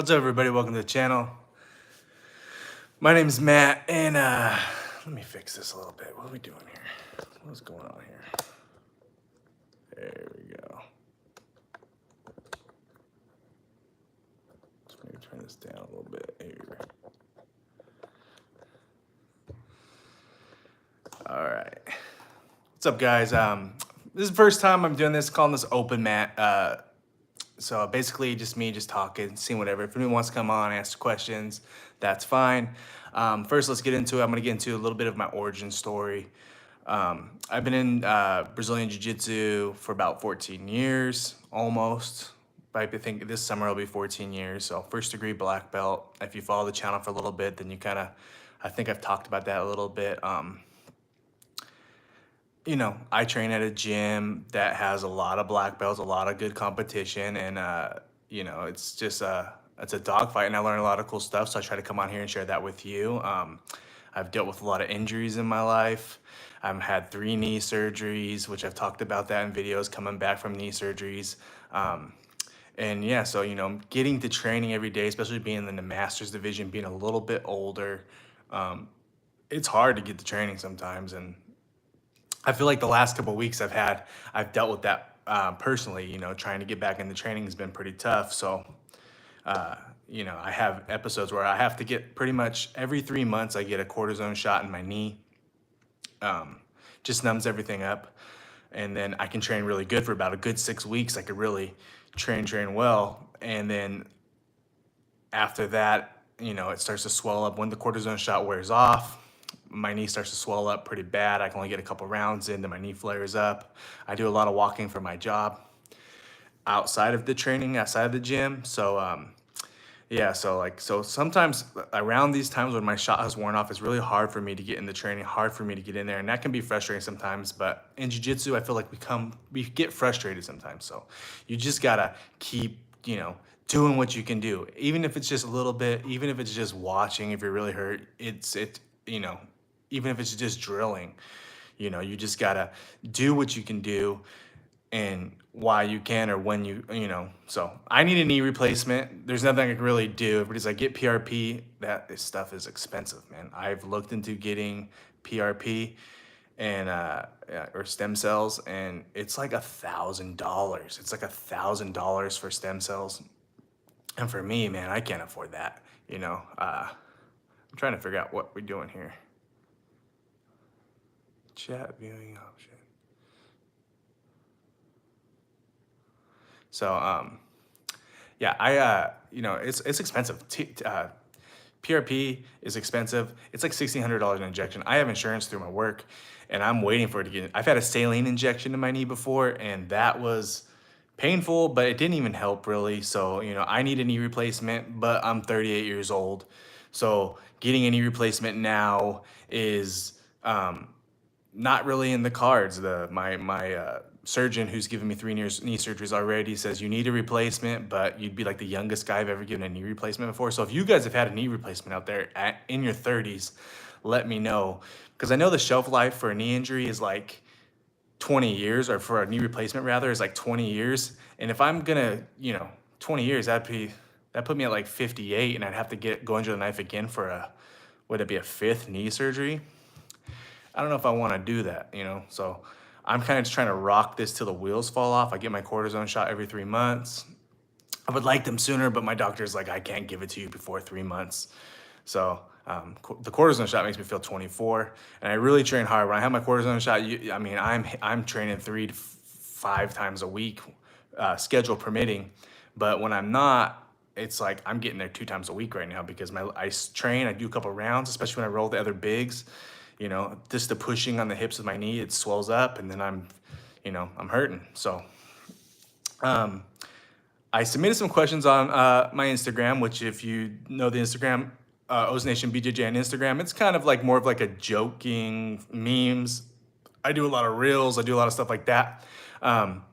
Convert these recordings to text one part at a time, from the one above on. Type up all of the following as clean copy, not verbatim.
What's up, everybody? Welcome to the channel. My name is Matt, and let me fix this a little bit. What are we doing here? What's going on here? There we go. Let's maybe turn this down a little bit here. All right. What's up, guys? This is the first time I'm doing this, calling this open mat. So basically just me just talking, seeing whatever. If anyone wants to come on, ask questions, that's fine. First, let's get into it. I'm gonna get into a little bit of my origin story. I've been in Brazilian Jiu-Jitsu for about 14 years, almost. I think this summer will be 14 years. So first degree black belt. If you follow the channel for a little bit, then you I think I've talked about that a little bit. I train at a gym that has a lot of black belts, a lot of good competition, and it's just it's a dogfight, and I learn a lot of cool stuff. So I try to come on here and share that with you. I've dealt with a lot of injuries in my life. I've had 3 knee surgeries, which I've talked about that in videos, coming back from knee surgeries. And yeah, so getting to training every day, especially being in the masters division, being a little bit older, it's hard to get to training sometimes, and I feel like the last couple of weeks I've dealt with that personally. Trying to get back into training has been pretty tough. So, I have episodes where I have to get pretty much every 3 months. I get a cortisone shot in my knee. Just numbs everything up, and then I can train really good for about a good 6 weeks. I could really train well, and then after that, it starts to swell up when the cortisone shot wears off. My knee starts to swell up pretty bad. I can only get a couple rounds in, then my knee flares up. I do a lot of walking for my job outside of the training, outside of the gym. So, so sometimes around these times when my shot has worn off, it's really hard for me to get in the training, hard for me to get in there. And that can be frustrating sometimes. But in jiu-jitsu, I feel like we get frustrated sometimes. So you just gotta keep, doing what you can do. Even if it's just a little bit, even if it's just watching, if you're really hurt, even if it's just drilling, you just gotta do what you can do and why you can or when so I need a knee replacement. There's nothing I can really do because I get PRP. This stuff is expensive, man. I've looked into getting PRP and or stem cells, and it's like $1,000. It's like $1,000 for stem cells, and for me, man, I can't afford that. I'm trying to figure out what we're doing here. Chat viewing option. So, it's expensive. PRP is expensive. It's like $1,600 an injection. I have insurance through my work, and I'm waiting for it to get. I've had a saline injection in my knee before, and that was painful, but it didn't even help really. So, I need a knee replacement, but I'm 38 years old. So getting a knee replacement now is not really in the cards. My surgeon, who's given me 3 knee surgeries already, says you need a replacement, but you'd be like the youngest guy I've ever given a knee replacement before. So if you guys have had a knee replacement out there in your 30s, let me know, because I know the shelf life for a knee injury is like 20 years, or for a knee replacement rather, is like 20 years. And if I'm gonna, 20 years, that put me at like 58, and I'd have to go under the knife again for would it be a 5th knee surgery? I don't know if I want to do that, So I'm kind of just trying to rock this till the wheels fall off. I get my cortisone shot every 3 months. I would like them sooner, but my doctor's like, I can't give it to you before 3 months. So the cortisone shot makes me feel 24, and I really train hard. When I have my cortisone shot, I'm training 3 to 5 times a week, schedule permitting. But when I'm not, it's like I'm getting there 2 times a week right now, because I train, I do a couple rounds, especially when I roll the other bigs. Just the pushing on the hips of my knee, it swells up, and then I'm hurting. So I submitted some questions on my Instagram, which if you know the Instagram, Oz Nation BJJ on Instagram, it's kind of like more of like a joking memes. I do a lot of reels. I do a lot of stuff like that. And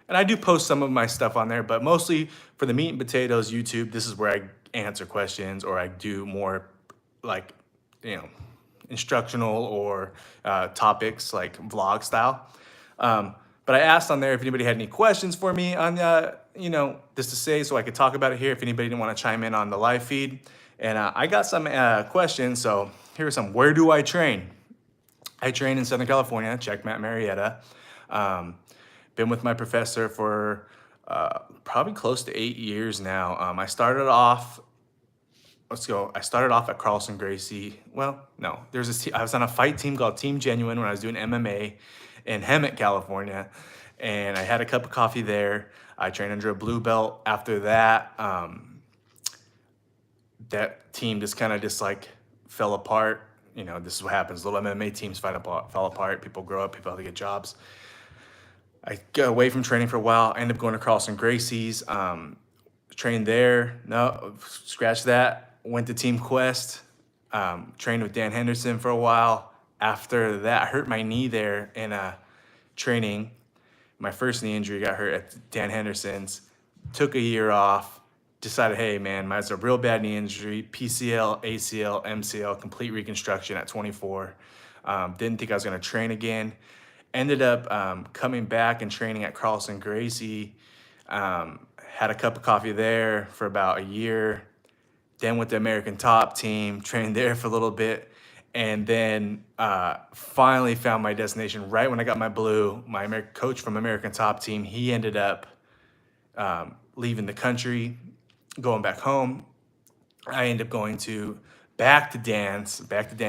I do post some of my stuff on there, but mostly for the meat and potatoes YouTube, this is where I answer questions, or I do more like, instructional or topics like vlog style. But I asked on there if anybody had any questions for me on, you know, this to say so I could talk about it here if anybody didn't want to chime in on the live feed. And I got some questions. So here are some. Where do I train? I train in Southern California, Checkmate Marietta. Been with my professor for probably close to 8 years now. I started off at Carlson Gracie. Well, no, I was on a fight team called Team Genuine when I was doing MMA in Hemet, California, and I had a cup of coffee there. I trained under a blue belt. After that, that team just kind of like fell apart. You know, this is what happens. Little MMA teams fall apart. People grow up. People have to get jobs. I got away from training for a while. I ended up going to Carlson Gracie's. Trained there. No, scratch that. Went to Team Quest. Trained with Dan Henderson for a while. After that, I hurt my knee there in training. My first knee injury got hurt at Dan Henderson's. Took a year off. Decided, hey man, it's a real bad knee injury. PCL, ACL, MCL, complete reconstruction at 24. Didn't think I was gonna train again. Ended up coming back and training at Carlson Gracie. Had a cup of coffee there for about a year. Then with the American Top team, trained there for a little bit. And then finally found my destination right when I got my blue. My coach from American Top team, he ended up leaving the country, going back home. I ended up going back to Dan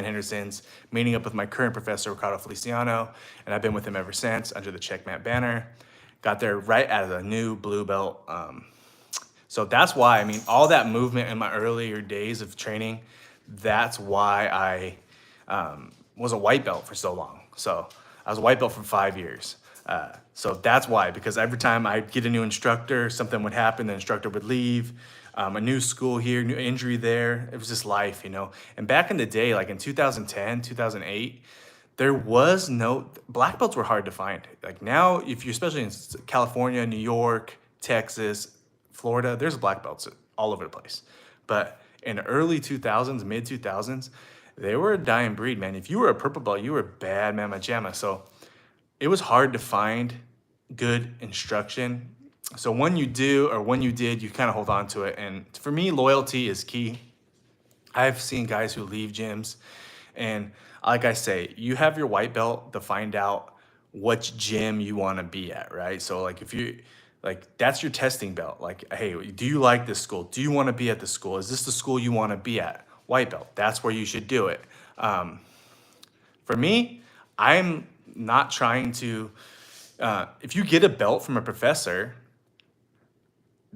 Henderson's, meeting up with my current professor, Ricardo Feliciano, and I've been with him ever since under the Checkmate banner. Got there right out of the new blue belt. So that's why, I mean, all that movement in my earlier days of training, that's why I was a white belt for so long. So I was a white belt for 5 years. So that's why, because every time I'd get a new instructor, something would happen, the instructor would leave, a new school here, new injury there. It was just life, you know? And back in the day, like in 2010, 2008, there was black belts were hard to find. Like now, if you're especially in California, New York, Texas, Florida, there's black belts all over the place. But in the early 2000s, mid 2000s, they were a dying breed, man. If you were a purple belt, you were bad mama jamma. So it was hard to find good instruction. So when you did, you kind of hold on to it. And for me, loyalty is key. I've seen guys who leave gyms, and like I say, you have your white belt to find out which gym you want to be at, right? So like if you, like that's your testing belt. Like, hey, do you like this school? Do you want to be at the school? Is this the school you want to be at? White belt, that's where you should do it. For me, I'm not trying to, if you get a belt from a professor,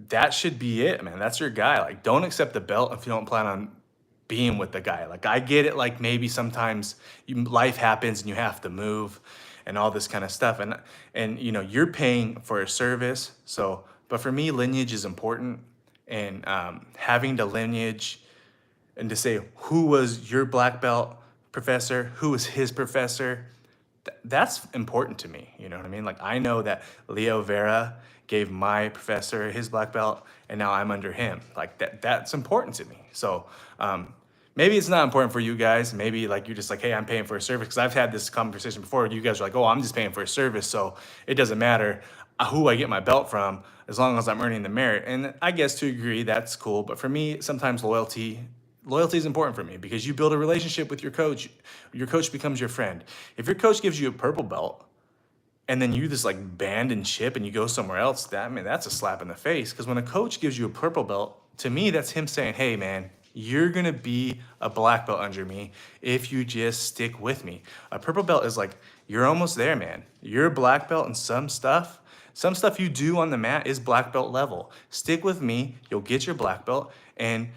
that should be it, man. That's your guy. Like, don't accept the belt if you don't plan on being with the guy. Like, I get it. Like, maybe sometimes life happens and you have to move and all this kind of stuff. And you know, you're paying for a service. So, but for me, lineage is important. And having the lineage and to say, who was your black belt professor? Who was his professor? That's important to me. You know what I mean? Like, I know that Leo Vera gave my professor his black belt, and now I'm under him. Like that's important to me. So maybe it's not important for you guys. Maybe like you're just like, hey, I'm paying for a service. Because I've had this conversation before. You guys are like, oh, I'm just paying for a service, so it doesn't matter who I get my belt from as long as I'm earning the merit. And I guess to agree, that's cool. But for me, sometimes loyalty is important for me because you build a relationship with your coach. Your coach becomes your friend. If your coach gives you a purple belt, and then you just like band and chip and you go somewhere else, that's a slap in the face. Because when a coach gives you a purple belt, to me, that's him saying, hey man, you're gonna be a black belt under me if you just stick with me. A purple belt is like, you're almost there, man. You're a black belt in some stuff. Some stuff you do on the mat is black belt level. Stick with me, you'll get your black belt, and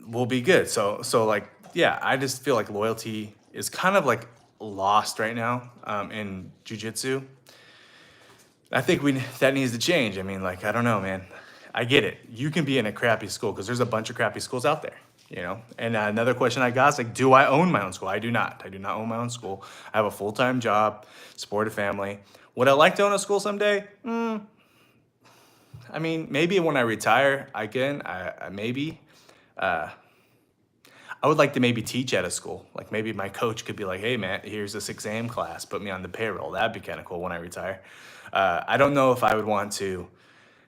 we'll be good. So like, yeah, I just feel like loyalty is kind of like lost right now in jiu-jitsu. I think that needs to change. I mean, like, I don't know, man. I get it. You can be in a crappy school because there's a bunch of crappy schools out there, you know? And another question I got is like, do I own my own school? I do not. I do not own my own school. I have a full-time job, support a family. Would I like to own a school someday? I mean, maybe when I retire, maybe. I would like to maybe teach at a school. Like maybe my coach could be like, hey man, here's a 6 a.m. class, put me on the payroll. That'd be kind of cool when I retire. I don't know if I would want to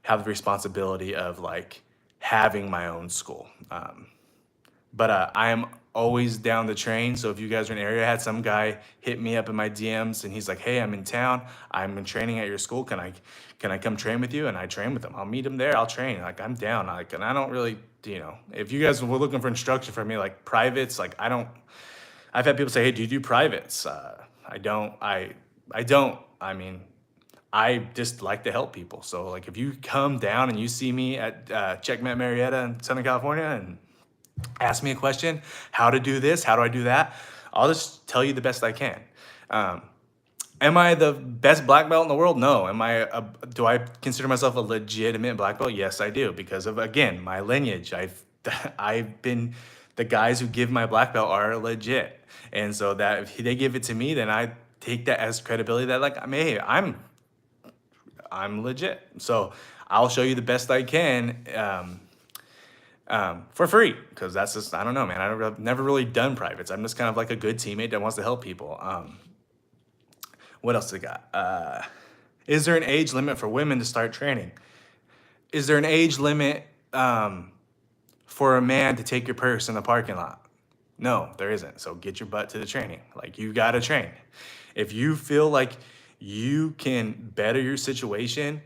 have the responsibility of like having my own school. But I am always down the train. So if you guys are in the area, I had some guy hit me up in my DMs and he's like, hey, I'm in town. I'm in training at your school. Can I come train with you? And I train with him. I'll meet him there. I'll train. Like I'm down. Like, and I don't really, if you guys were looking for instruction from me, like privates, like I've had people say, hey, do you do privates? I don't. I mean, I just like to help people. So like if you come down and you see me at Checkmate Marietta in Southern California and ask me a question, how to do this, how do I do that? I'll just tell you the best I can. Am I the best black belt in the world? No. Do I consider myself a legitimate black belt? Yes, I do, because of, again, my lineage. I've been, the guys who give my black belt are legit. And so that if they give it to me, then I take that as credibility that like, hey, I'm legit. So I'll show you the best I can, for free, because that's just, I don't know, man. I've never really done privates. I'm just kind of like a good teammate that wants to help people. What else I got? Is there an age limit for women to start training? Is there an age limit for a man to take your purse in the parking lot? No, there isn't. So get your butt to the training. Like you gotta train. If you feel like you can better your situation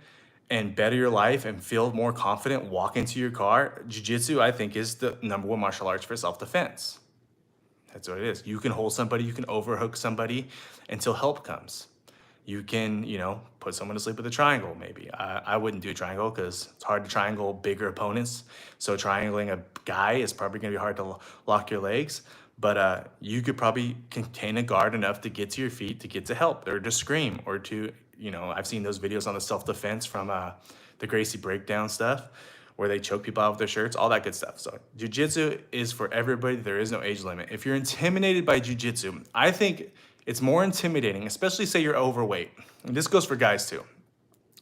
and better your life and feel more confident, walk into your car, jiu-jitsu, I think, is the #1 martial arts for self-defense. That's what it is. You can hold somebody, you can overhook somebody until help comes. You can, put someone to sleep with a triangle, maybe. I wouldn't do a triangle because it's hard to triangle bigger opponents. So triangling a guy is probably gonna be hard to lock your legs. But you could probably contain a guard enough to get to your feet, to get to help, or to scream, or to, I've seen those videos on the self-defense from the Gracie breakdown stuff, where they choke people out with their shirts, all that good stuff. So jiu-jitsu is for everybody. There is no age limit. If you're intimidated by jiu-jitsu, I think it's more intimidating, especially say you're overweight. And this goes for guys too.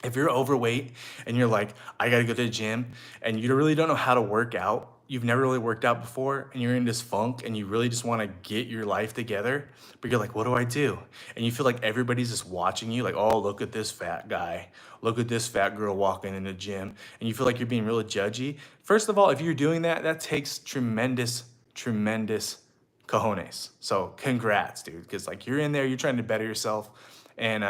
If you're overweight and you're like, I gotta go to the gym, and you really don't know how to work out, you've never really worked out before, and you're in this funk and you really just wanna get your life together, but you're like, what do I do? And you feel like everybody's just watching you, like, oh, look at this fat guy. Look at this fat girl walking in the gym. And you feel like you're being really judgy. First of all, if you're doing that, that takes tremendous cojones. So congrats, dude, because like you're in there, you're trying to better yourself. And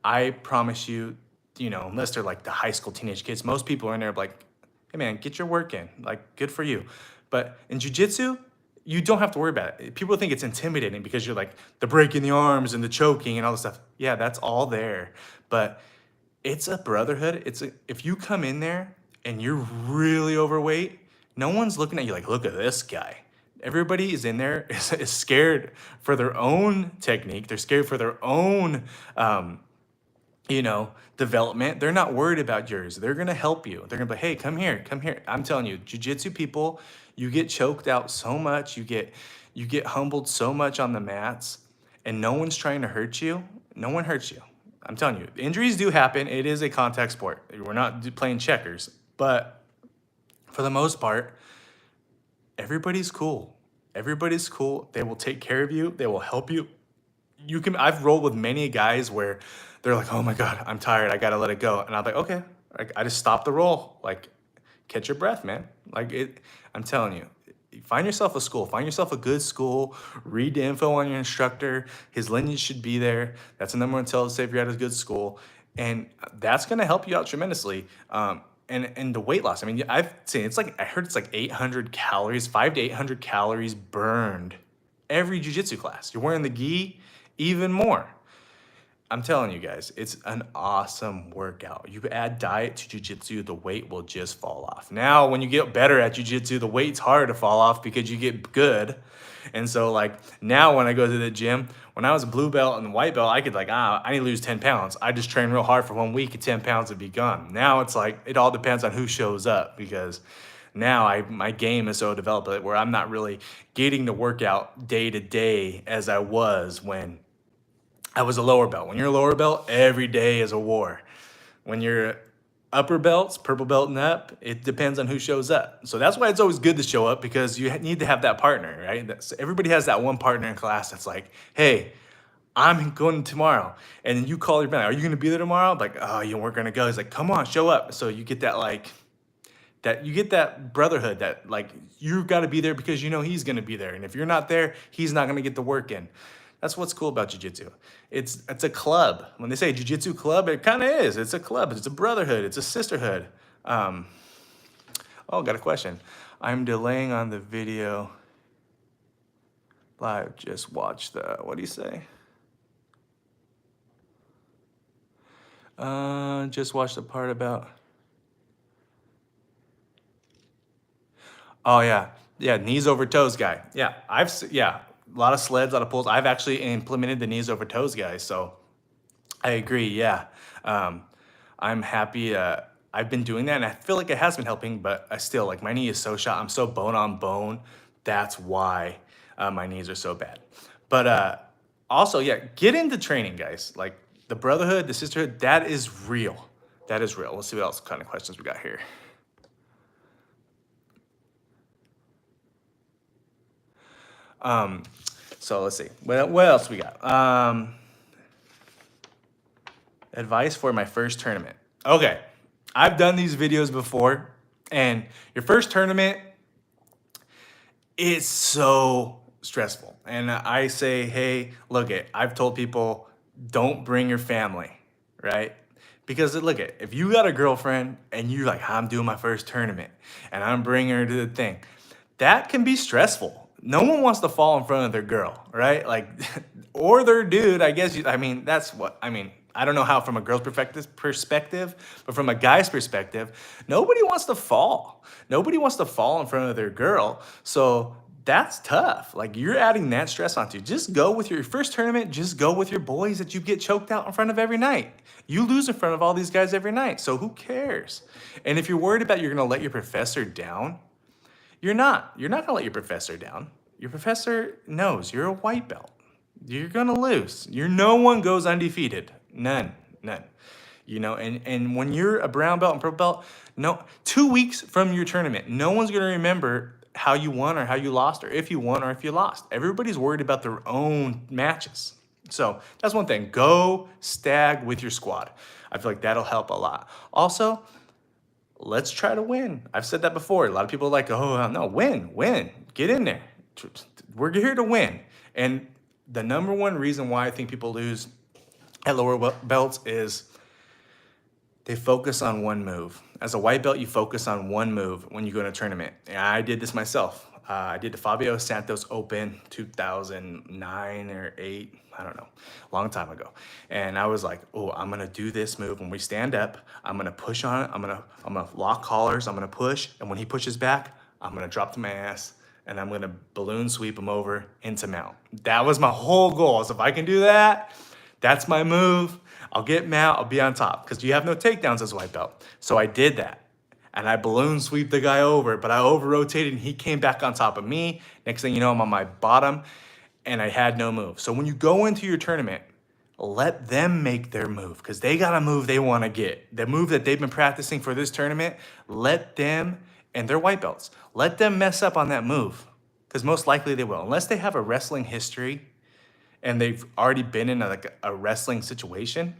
I promise you, unless they're like the high school teenage kids, most people are in there like, hey man, get your work in, like good for you. But in jiu-jitsu, you don't have to worry about it. People think it's intimidating because you're like the breaking the arms and the choking and all this stuff. Yeah, that's all there. But it's a brotherhood. If you come in there and you're really overweight, no one's looking at you like, look at this guy. Everybody is in there is scared for their own technique. They're scared for their own, development. They're not worried about yours. They're gonna help you. They're gonna be, hey, come here, come here. I'm telling you, jiu-jitsu people, you get choked out so much, you get humbled so much on the mats, and no one's trying to hurt you. No one hurts you. I'm telling you, injuries do happen. It is a contact sport. We're not playing checkers, but for the most part, everybody's cool. Everybody's cool. They will take care of you. They will help you. I've rolled with many guys where they're like, oh my God, I'm tired. I got to let it go. And I'm like, okay. I just stop the roll. Like, catch your breath, man. I'm telling you, find yourself a school. Find yourself a good school. Read the info on your instructor. His lineage should be there. That's the #1 tell to say if you're at a good school. And that's going to help you out tremendously. And the weight loss, I mean, I've seen, I heard it's like 800 calories, 500 to 800 calories burned every jiu-jitsu class. You're wearing the gi, even more. I'm telling you guys, it's an awesome workout. You add diet to jiu-jitsu, the weight will just fall off. Now, when you get better at jiu-jitsu, the weight's hard to fall off because you get good. And so now when I go to the gym, when I was a blue belt and white belt, I could I need to lose 10 pounds. I just train real hard for 1 week and 10 pounds would be gone. Now it's it all depends on who shows up, because now my game is so developed where I'm not really getting to work out day to day as I was when I was a lower belt. When you're a lower belt, every day is a war. When you're Upper belts, purple belt and up, it depends on who shows up. So that's why it's always good to show up, because you need to have that partner, right? Everybody has that one partner in class that's like, hey, I'm going tomorrow. And then you call your man, are you going to be there tomorrow? Like, oh, you weren't going to go. He's like, come on, show up. So you get that, like, that you get that brotherhood, that like, you got to be there because you know he's going to be there. And if you're not there, he's not going to get the work in. That's what's cool about jiu-jitsu. It's a club. When they say jiu-jitsu club, it kind of is. It's a club. It's a brotherhood. It's a sisterhood. Oh, got a question. I'm delaying on the video live. Just watch the, what do you say? Just watch the part about, oh yeah, knees over toes guy. Yeah, a lot of sleds, a lot of pulls. I've actually implemented the knees over toes guy, so I agree. Yeah, I'm happy. I've been doing that, and I feel like it has been helping. But I still, like, my knee is so shot. I'm so bone on bone. That's why my knees are so bad. But also, yeah, get into training, guys. Like, the brotherhood, the sisterhood, that is real. That is real. Let's see what else kind of questions we got here. So let's see. What else we got? Advice for my first tournament. Okay, I've done these videos before, and your first tournament, it's so stressful. And I say, hey, look I've told people, don't bring your family, right? Because look if you got a girlfriend and you're like, I'm doing my first tournament and I'm bringing her to the thing, that can be stressful. No one wants to fall in front of their girl, right? Like, or their dude, I guess. That's what, I don't know how from a girl's perspective, but from a guy's perspective, nobody wants to fall. Nobody wants to fall in front of their girl. So that's tough. Like, you're adding that stress onto you. Just go with your first tournament. Just go with your boys that you get choked out in front of every night. You lose in front of all these guys every night. So who cares? And if you're worried about you're going to let your professor down, you're not. You're not going to let your professor down. Your professor knows you're a white belt. You're going to lose. No one goes undefeated. None. You know, and when you're a brown belt and purple belt, no, 2 weeks from your tournament, no one's going to remember how you won or how you lost, or if you won or if you lost. Everybody's worried about their own matches. So that's one thing. Go stag with your squad. I feel like that'll help a lot. Also, let's try to win. I've said that before. A lot of people are like, oh, no, win. Get in there. We're here to win. And the number one reason why I think people lose at lower belts is they focus on one move. As a white belt, you focus on one move when you go to a tournament. And I did this myself. I did the Fabio Santos Open 2009 or 8, I don't know, long time ago. And I was like, oh, I'm gonna do this move. When we stand up, I'm gonna push on it. I'm gonna lock collars. I'm gonna push. And when he pushes back, I'm gonna drop to my ass and I'm gonna balloon sweep him over into mount. That was my whole goal. So if I can do that, that's my move. I'll get mount, I'll be on top, because you have no takedowns as a white belt. So I did that. And I balloon sweep the guy over, but I over rotated and he came back on top of me. Next thing you know, I'm on my bottom and I had no move. So when you go into your tournament, let them make their move, because they got a move they want to get. The move that they've been practicing for this tournament, let them, and they're white belts, let them mess up on that move, because most likely they will. Unless they have a wrestling history and they've already been in a wrestling situation.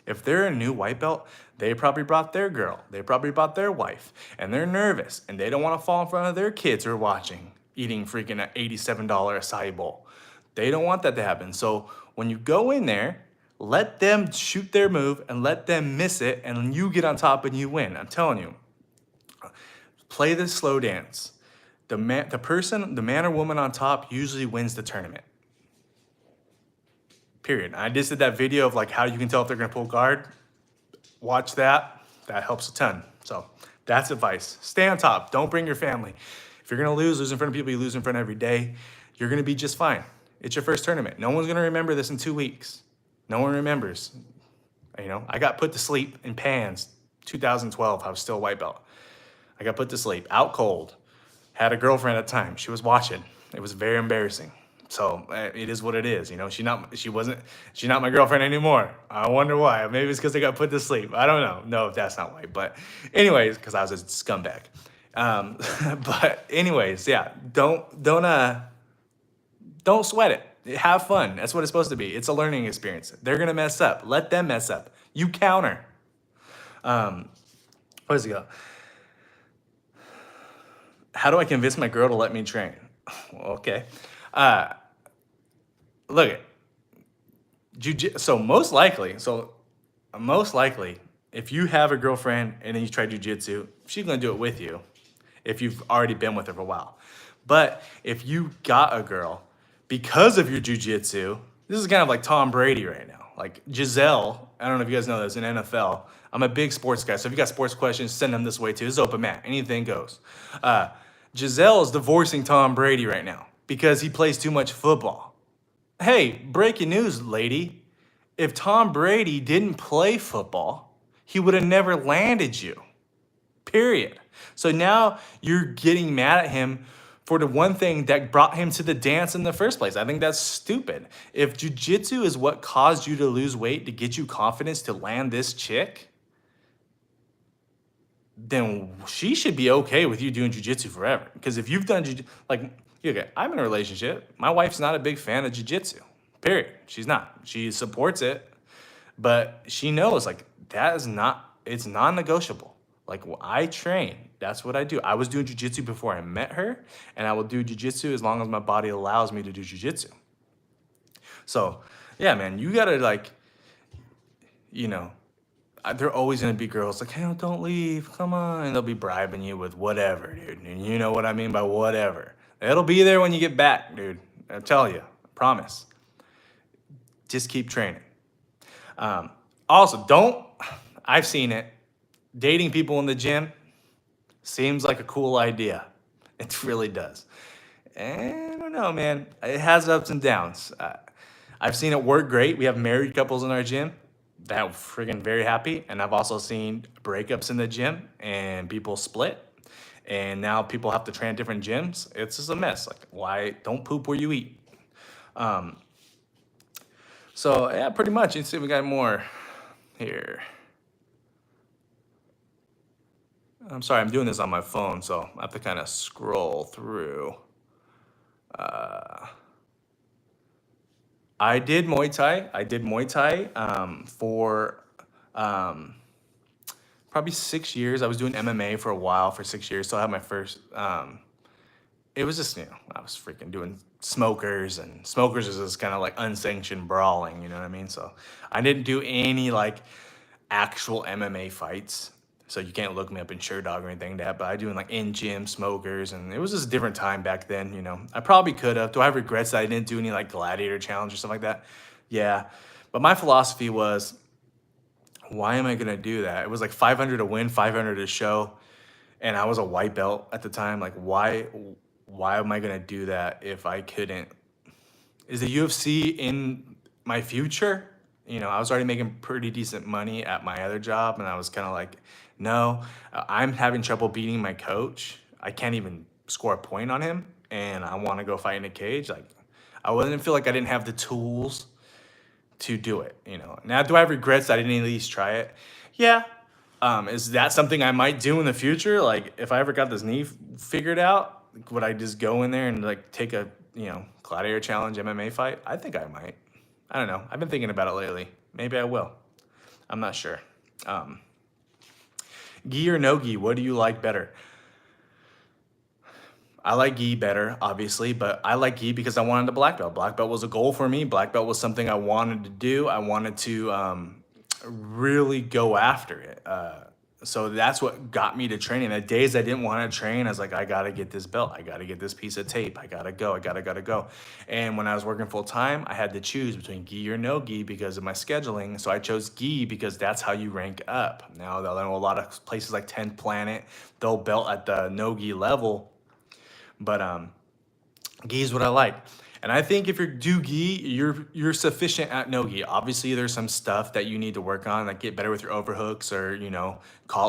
If they're a new white belt, they probably brought their girl, they probably brought their wife, and they're nervous, and they don't want to fall in front of their kids who are watching, eating freaking an $87 acai bowl. They don't want that to happen. So when you go in there, let them shoot their move and let them miss it, and you get on top and you win. I'm telling you, play the slow dance. The man or woman on top usually wins the tournament. Period. I just did that video of like how you can tell if they're gonna pull guard. Watch that. That helps a ton. So that's advice. Stay on top. Don't bring your family. If you're gonna lose in front of people you lose in front of every day, you're gonna be just fine. It's your first tournament. No one's gonna remember this in 2 weeks. No one remembers. You know, I got put to sleep in pans 2012. I was still a white belt. I got put to sleep, out cold. Had a girlfriend at the time. She was watching. It was very embarrassing. So it is what it is. You know, she's not my girlfriend anymore. I wonder why. Maybe it's because I got put to sleep. I don't know. No, that's not why. But anyways, because I was a scumbag. Um, but anyways, yeah, don't sweat it. Have fun. That's what it's supposed to be. It's a learning experience. They're gonna mess up. Let them mess up. You counter. Where does it go? How do I convince my girl to let me train? Well, okay. Look at most likely, if you have a girlfriend and then you try jujitsu, she's gonna do it with you if you've already been with her for a while. But if you got a girl because of your jujitsu, this is kind of like Tom Brady right now. Like Giselle, I don't know if you guys know this in NFL. I'm a big sports guy, so if you got sports questions, send them this way too. It's open mat, anything goes. Giselle is divorcing Tom Brady right now because he plays too much football. Hey, breaking news, lady. If Tom Brady didn't play football, he would have never landed you. Period. So now you're getting mad at him for the one thing that brought him to the dance in the first place. I think that's stupid. If jujitsu is what caused you to lose weight to get you confidence to land this chick, then she should be okay with you doing jujitsu forever. Because if you've done like, okay, I'm in a relationship. My wife's not a big fan of jujitsu. Period. She's not. She supports it, but she knows like that is not. It's non-negotiable. Like I train. That's what I do. I was doing jujitsu before I met her, and I will do jujitsu as long as my body allows me to do jujitsu. So, yeah, man, you gotta like, you know, they're always gonna be girls like, hey, don't leave, come on. And they'll be bribing you with whatever, dude. And you know what I mean by whatever. It'll be there when you get back, dude. I tell you, I promise. Just keep training. Also, I've seen it. Dating people in the gym seems like a cool idea. It really does. And I don't know, man. It has ups and downs. I've seen it work great. We have married couples in our gym that are friggin' very happy. And I've also seen breakups in the gym and people split. And now people have to train at different gyms. It's just a mess. Like, why? Don't poop where you eat. So, yeah, pretty much. Let's see if we got more here. I'm sorry, I'm doing this on my phone, so I have to kind of scroll through. I did Muay Thai. For probably 6 years. I was doing MMA for a while, for 6 years. So I had my first. It was just, I was freaking doing smokers, and smokers is just kind of like unsanctioned brawling. You know what I mean? So I didn't do any like actual MMA fights. So you can't look me up in Sherdog or anything like that, but I do like in gym smokers, and it was just a different time back then, I probably could have. Do I have regrets that I didn't do any like gladiator challenge or stuff like that? Yeah. But my philosophy was, why am I gonna do that? It was like 500 to win, 500 to show, and I was a white belt at the time. Like, why am I gonna do that if I couldn't? Is the UFC in my future? I was already making pretty decent money at my other job, and I was kind of like, no, I'm having trouble beating my coach. I can't even score a point on him, and I want to go fight in a cage. Like, I wouldn't feel like I didn't have the tools to do it. Now, do I have regrets that I didn't at least try it? Yeah. Is that something I might do in the future? Like, if I ever got this knee figured out, would I just go in there and like take a gladiator challenge MMA fight? I think I might. I don't know. I've been thinking about it lately. Maybe I will. I'm not sure. Gi or no gi, what do you like better? I like gi better, obviously, but I like gi because I wanted a black belt. Black belt was a goal for me. Black belt was something I wanted to do. I wanted to really go after it. So that's what got me to training. The days I didn't want to train, I was like, I got to get this belt. I got to get this piece of tape. I got to go. And when I was working full time, I had to choose between gi or no gi because of my scheduling. So I chose gi because that's how you rank up. Now, I know a lot of places like 10th Planet, they'll belt at the no gi level. But gi is what I like. And I think if you do gi, you're sufficient at no gi. Obviously, there's some stuff that you need to work on, like get better with your overhooks or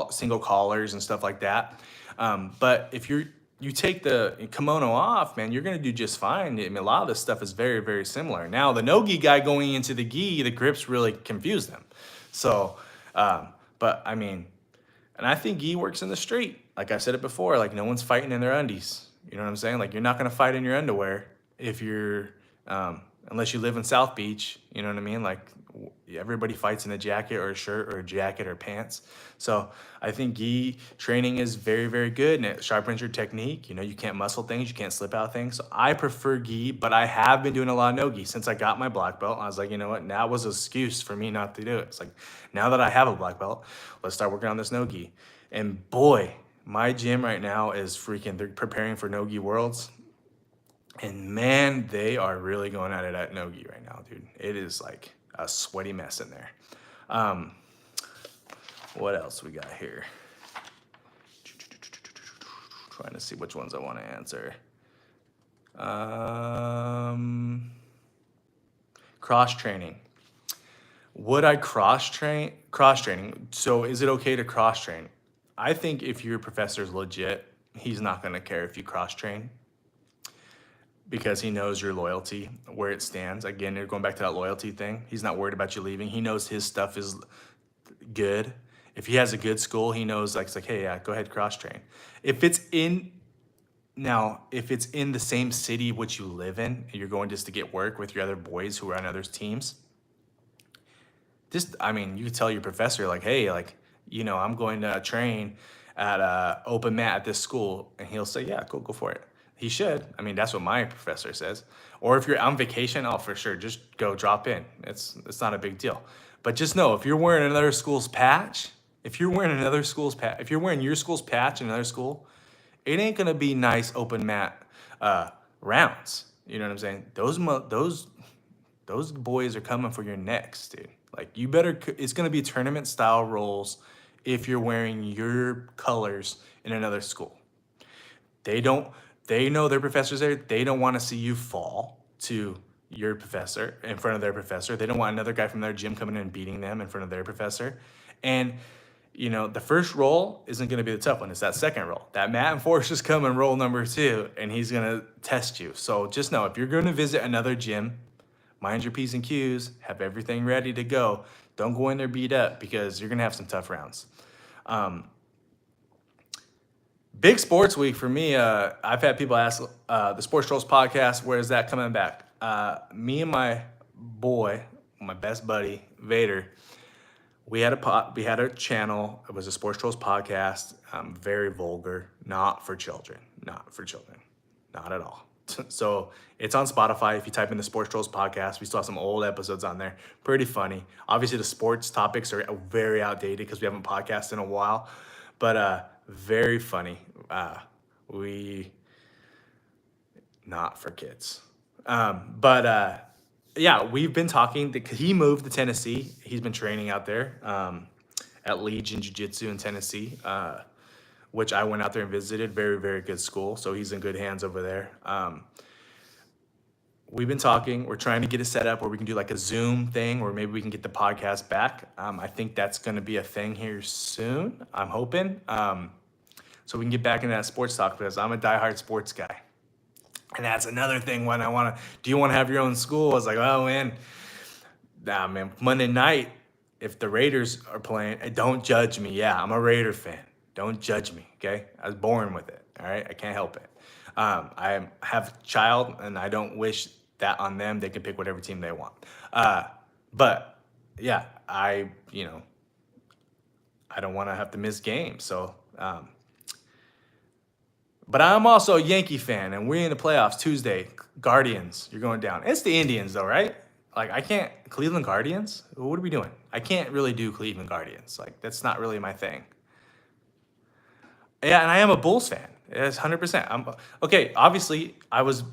single collars and stuff like that. But if you're you take the kimono off, man, you're gonna do just fine. I mean, a lot of this stuff is very, very similar. Now, the no-gi guy going into the gi, the grips really confuse them. So, but I mean, and I think gi works in the street. Like I said it before, like no one's fighting in their undies. You know what I'm saying? Like you're not gonna fight in your underwear if you're, unless you live in South Beach. You know what I mean? Like everybody fights in a jacket or a shirt or a jacket or pants. So I think gi training is very, very good, and it sharpens your technique. You know, you can't muscle things, you can't slip out things. So I prefer gi, but I have been doing a lot of no gi since I got my black belt. I was like, you know what? That was an excuse for me not to do it. It's like, now that I have a black belt, let's start working on this no gi. And boy, my gym right now is freaking, they're preparing for no gi worlds. And man, they are really going at it at no gi right now, dude. It is like a sweaty mess in there. What else we got here? Trying to see which ones I want to answer. Cross training. Would I cross train? Cross training. So is it okay to cross train? I think if your professor's legit, he's not going to care if you cross train, because he knows your loyalty, where it stands. Again, you're going back to that loyalty thing. He's not worried about you leaving. He knows his stuff is good. If he has a good school, he knows, like, it's like, hey, yeah, go ahead, cross train. If it's in the same city which you live in, and you're going just to get work with your other boys who are on other teams, I mean, you could tell your professor, like, hey, like, you know, I'm going to train at open mat at this school, and he'll say, yeah, cool, go for it. He should. I mean, that's what my professor says. Or if you're on vacation, oh, for sure, just go drop in. It's not a big deal. But just know, if you're wearing another school's patch, if you're wearing your school's patch in another school, it ain't gonna be nice open mat rounds. You know what I'm saying? Those boys are coming for your necks, dude. Like, you better. It's gonna be tournament style roles if you're wearing your colors in another school. They know their professor's there. They don't want to see you fall to your professor in front of their professor. They don't want another guy from their gym coming in and beating them in front of their professor. And, you know, the first roll isn't going to be the tough one. It's that second roll. That mat enforcer's coming roll number 2, and he's going to test you. So just know, if you're going to visit another gym, mind your P's and Q's, have everything ready to go. Don't go in there beat up, because you're going to have some tough rounds. Big sports week for me. I've had people ask the Sports Trolls podcast, where is that coming back? Me and my boy, my best buddy Vader, we had a channel. It was a Sports Trolls podcast. Very vulgar, not for children, not at all. So it's on Spotify. If you type in the Sports Trolls podcast, we still have some old episodes on there. Pretty funny. Obviously, the sports topics are very outdated because we haven't podcasted in a while, but very funny. Not for kids. Yeah, we've been talking. He moved to Tennessee. He's been training out there at Legion Jiujitsu in Tennessee, which I went out there and visited. Very, very good school. So he's in good hands over there. We've been talking. We're trying to get it set up where we can do like a Zoom thing, or maybe we can get the podcast back. I think that's going to be a thing here soon. I'm hoping. So we can get back into that sports talk, because I'm a diehard sports guy. And that's another thing when do you want to have your own school? I was like, oh man, nah, man, Monday night, if the Raiders are playing, don't judge me. Yeah, I'm a Raider fan. Don't judge me, okay? I was born with it, all right? I can't help it. I have a child, and I don't wish that on them. They can pick whatever team they want. But yeah, I don't want to have to miss games. So, but I'm also a Yankee fan, and we're in the playoffs Tuesday. Guardians, you're going down. It's the Indians, though, right? Like, I can't. Cleveland Guardians? What are we doing? I can't really do Cleveland Guardians. Like, that's not really my thing. Yeah, and I am a Bulls fan. It's 100%. Okay, obviously, I was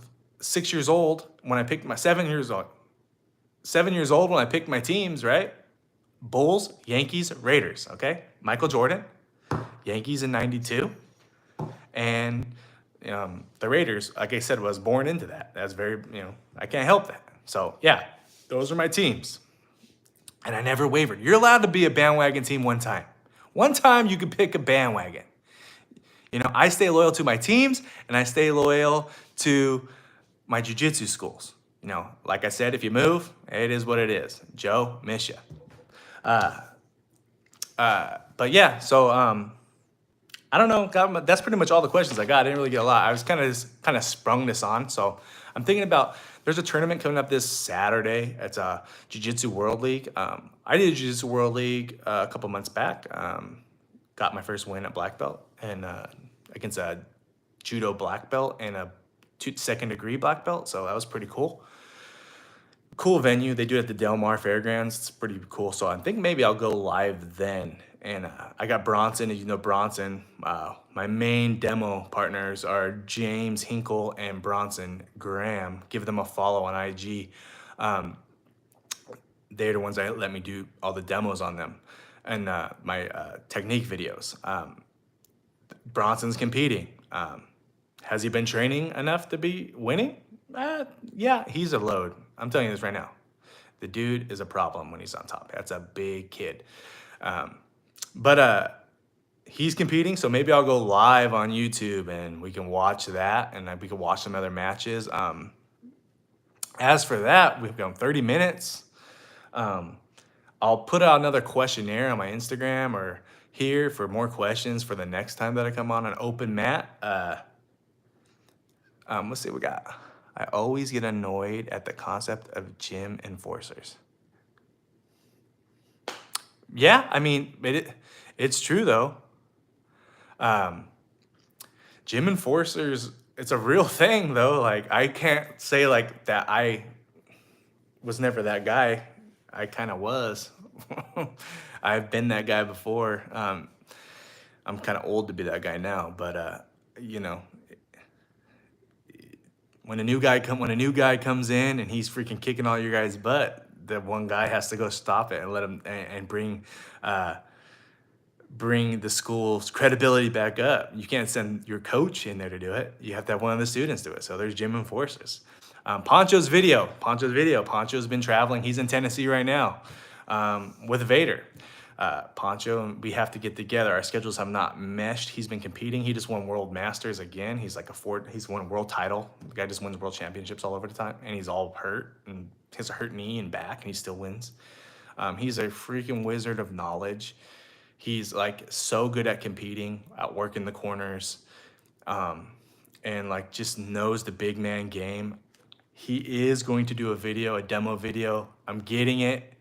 6 years old when I picked 7 years old. 7 years old when I picked my teams, right? Bulls, Yankees, Raiders, okay? Michael Jordan, Yankees in 92. And the Raiders, like I said, was born into that. That's very, I can't help that. So, yeah, those are my teams. And I never wavered. You're allowed to be a bandwagon team one time. One time you can pick a bandwagon. You know, I stay loyal to my teams and I stay loyal to my jiu-jitsu schools. You know, like I said, if you move, it is what it is. Joe, miss ya. But yeah, so I don't know. That's pretty much all the questions I got. I didn't really get a lot. I was kind of sprung this on. So I'm thinking about, there's a tournament coming up this Saturday. It's a Jiu-Jitsu World League. I did a Jiu-Jitsu World League a couple months back. Got my first win at black belt and against a judo black belt and a second degree black belt. So that was pretty cool. Cool venue. They do it at the Del Mar Fairgrounds. It's pretty cool. So I think maybe I'll go live then. And I got Bronson, and you know Bronson. My main demo partners are James Hinkle and Bronson Graham. Give them a follow on IG. They're the ones that let me do all the demos on them and my technique videos. Bronson's competing. Has he been training enough to be winning? Yeah, he's a load. I'm telling you this right now. The dude is a problem when he's on top. That's a big kid. But he's competing, so maybe I'll go live on YouTube and we can watch that, and we can watch some other matches. As for that, we've gone 30 minutes. I'll put out another questionnaire on my Instagram or here for more questions for the next time that I come on an open mat. Let's see what we got. I always get annoyed at the concept of gym enforcers. Yeah, I mean, it's true though. Gym enforcers, it's a real thing though. Like, I can't say like that I was never that guy. I kind of was. I've been that guy before. I'm kind of old to be that guy now, but you know, when a new guy comes in and he's freaking kicking all your guys' butt, the one guy has to go stop it and let him and bring the school's credibility back up. You can't send your coach in there to do it. You have to have one of the students do it. So there's gym enforcers. Poncho's video. Poncho's been traveling. He's in Tennessee right now with Vader. Poncho, we have to get together. Our schedules have not meshed. He's been competing. He just won World Masters again. He's like he's won a world title. The guy just wins world championships all over the time, and he's all hurt and he has a hurt knee and back, and he still wins. He's a freaking wizard of knowledge. He's like so good at competing, at working the corners, and like just knows the big man game. He is going to do a demo video. I'm getting it.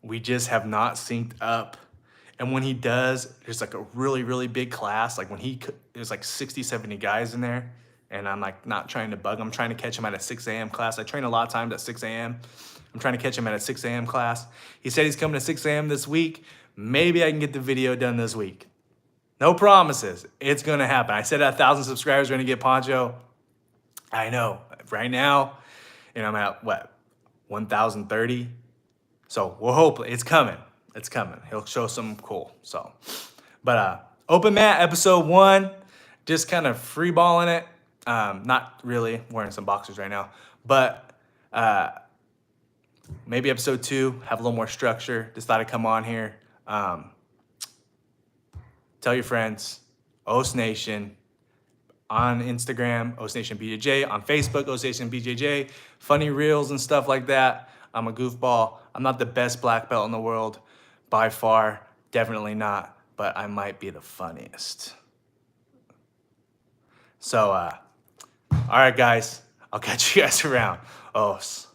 We just have not synced up. And when he does, there's like a really, really big class. Like there's like 60, 70 guys in there. And I'm like not trying to bug him. I'm trying to catch him at a 6 a.m. class. I train a lot of times at 6 a.m. I'm trying to catch him at a 6 a.m. class. He said he's coming to 6 a.m. this week. Maybe I can get the video done this week. No promises. It's going to happen. I said 1,000 subscribers are going to get Poncho. I know. Right now, and I'm at, 1,030? So we'll hope it's coming. It's coming. He'll show something cool. So, but open mat episode 1, just kind of free balling it. Not really, wearing some boxers right now, but maybe episode 2 have a little more structure. Just thought I'd come on here. Tell your friends, OS Nation, on Instagram, OS Nation BJJ, on Facebook, OS Nation BJJ, funny reels and stuff like that. I'm a goofball. I'm not the best black belt in the world, by far, definitely not, but I might be the funniest. So, all right, guys, I'll catch you guys around. Os.